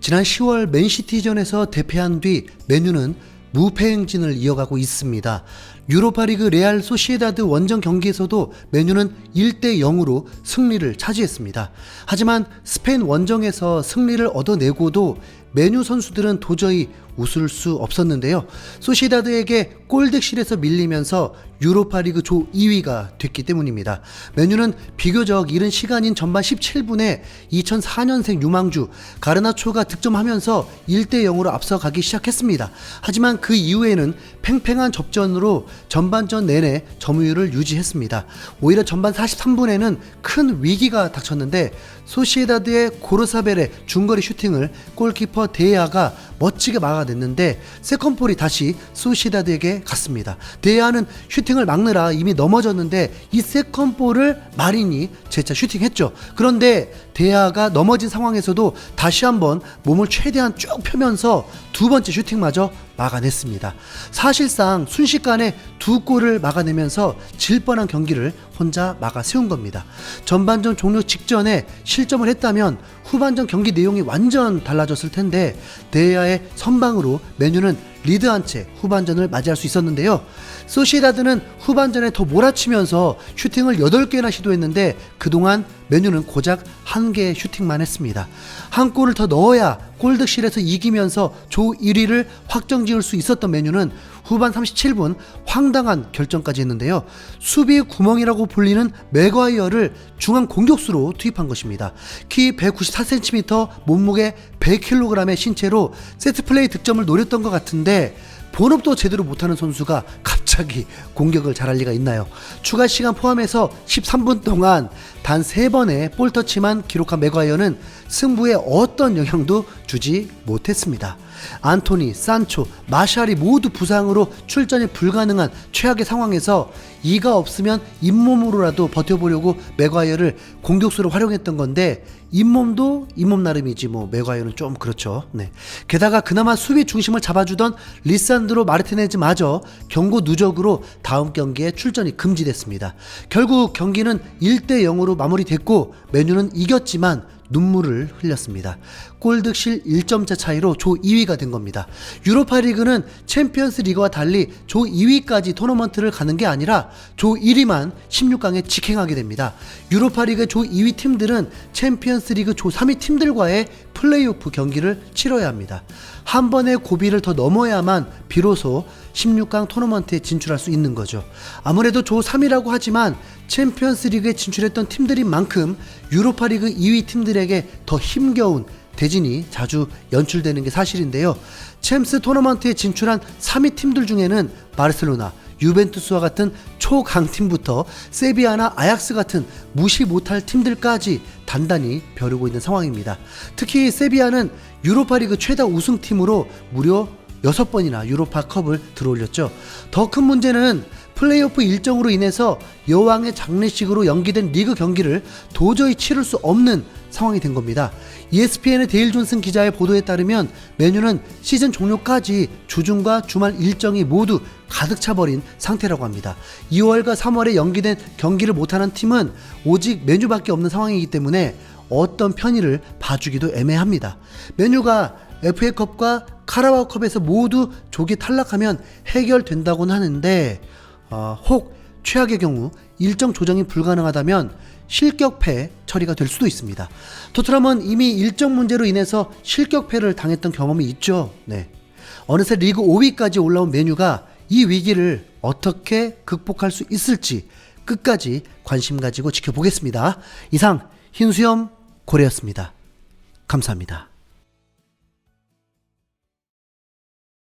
지난 10월 맨시티전에서 대패한 뒤 맨유는 무패 행진을 이어가고 있습니다. 유로파리그 레알 소시에다드 원정 경기에서도 맨유는 1대0으로 승리를 차지했습니다. 하지만 스페인 원정에서 승리를 얻어내고도 맨유 선수들은 도저히 웃을 수 없었는데요. 소시에다드에게 골득실에서 밀리면서 유로파리그 조 2위가 됐기 때문입니다. 맨유는 비교적 이른 시간인 전반 17분에 2004년생 유망주 가르나초가 득점하면서 1대0으로 앞서가기 시작했습니다. 하지만 그 이후에는 팽팽한 접전으로 전반전 내내 점유율을 유지했습니다. 오히려 전반 43분에는 큰 위기가 닥쳤는데 소시에다드의 고르사벨의 중거리 슈팅을 골키퍼 데야가 멋지게 막아냈는데 세컨볼이 다시 소시에다드에게 갔습니다. 데야는 슈팅을 막느라 이미 넘어졌는데 이 세컨볼을 마린이 재차 슈팅했죠. 그런데 데야가 넘어진 상황에서도 다시 한번 몸을 최대한 쭉 펴면서 두 번째 슈팅마저 막아냈습니다. 사실상 순식간에 두 골을 막아내면서 질 뻔한 경기를 혼자 막아 세운 겁니다. 전반전 종료 직전에 실점을 했다면 후반전 경기 내용이 완전 달라졌을 텐데 데야의 선방으로 맨유는 리드한 채 후반전을 맞이할 수 있었는데요. 소시에다드는 후반전에 더 몰아치면서 슈팅을 8개나 시도했는데 그동안 맨유는 고작 1개의 슈팅만 했습니다. 한 골을 더 넣어야 골득실에서 이기면서 조 1위를 확정지을 수 있었던 맨유는 후반 37분 황당한 결정까지 했는데요. 수비 구멍이라고 불리는 맥과이어를 중앙 공격수로 투입한 것입니다. 키 194cm, 몸무게 100kg의 신체로 세트플레이 득점을 노렸던 것 같은데 본업도 제대로 못하는 선수가 갑자기 공격을 잘할 리가 있나요? 추가 시간 포함해서 13분 동안 단 3번의 볼터치만 기록한 맥과이어는 승부에 어떤 영향도 주지 못했습니다. 안토니, 산초, 마샬이 모두 부상으로 출전이 불가능한 최악의 상황에서 이가 없으면 잇몸으로라도 버텨보려고 맥과이어를 공격수로 활용했던 건데 잇몸도 잇몸 나름이지 뭐 맥과이어는 좀 그렇죠. 네. 게다가 그나마 수비 중심을 잡아주던 리산드로 마르티네즈마저 경고 누적으로 다음 경기에 출전이 금지됐습니다. 결국 경기는 1대0으로 마무리됐고 맨유는 이겼지만 눈물을 흘렸습니다. 골득실 1점차 차이로 조 2위가 된 겁니다. 유로파리그는 챔피언스 리그와 달리 조 2위까지 토너먼트를 가는 게 아니라 조 1위만 16강에 직행하게 됩니다. 유로파리그 조 2위 팀들은 챔피언스 리그 조 3위 팀들과의 플레이오프 경기를 치러야 합니다. 한 번의 고비를 더 넘어야만 비로소 16강 토너먼트에 진출할 수 있는 거죠. 아무래도 조 3위라고 하지만 챔피언스 리그에 진출했던 팀들인 만큼 유로파리그 2위 팀들에게 더 힘겨운 대진이 자주 연출되는 게 사실인데요. 챔스 토너먼트에 진출한 3위 팀들 중에는 바르셀로나, 유벤투스와 같은 초강팀부터 세비야나 아약스 같은 무시 못할 팀들까지 단단히 벼르고 있는 상황입니다. 특히 세비야는 유로파리그 최다 우승팀으로 무려 6번이나 유로파컵을 들어올렸죠. 더 큰 문제는 플레이오프 일정으로 인해서 여왕의 장례식으로 연기된 리그 경기를 도저히 치를 수 없는 상황이 된 겁니다. ESPN의 데일 존슨 기자의 보도에 따르면 맨유는 시즌 종료까지 주중과 주말 일정이 모두 가득 차버린 상태라고 합니다. 2월과 3월에 연기된 경기를 못하는 팀은 오직 맨유밖에 없는 상황이기 때문에 어떤 편의를 봐주기도 애매합니다. 맨유가 FA컵과 카라바오컵에서 모두 조기 탈락하면 해결된다고는 하는데 혹 최악의 경우 일정 조정이 불가능하다면 실격패 처리가 될 수도 있습니다. 토트넘은 이미 일정 문제로 인해서 실격패를 당했던 경험이 있죠. 네. 어느새 리그 5위까지 올라온 맨유가 이 위기를 어떻게 극복할 수 있을지 끝까지 관심 가지고 지켜보겠습니다. 이상 흰수염 고래였습니다. 감사합니다.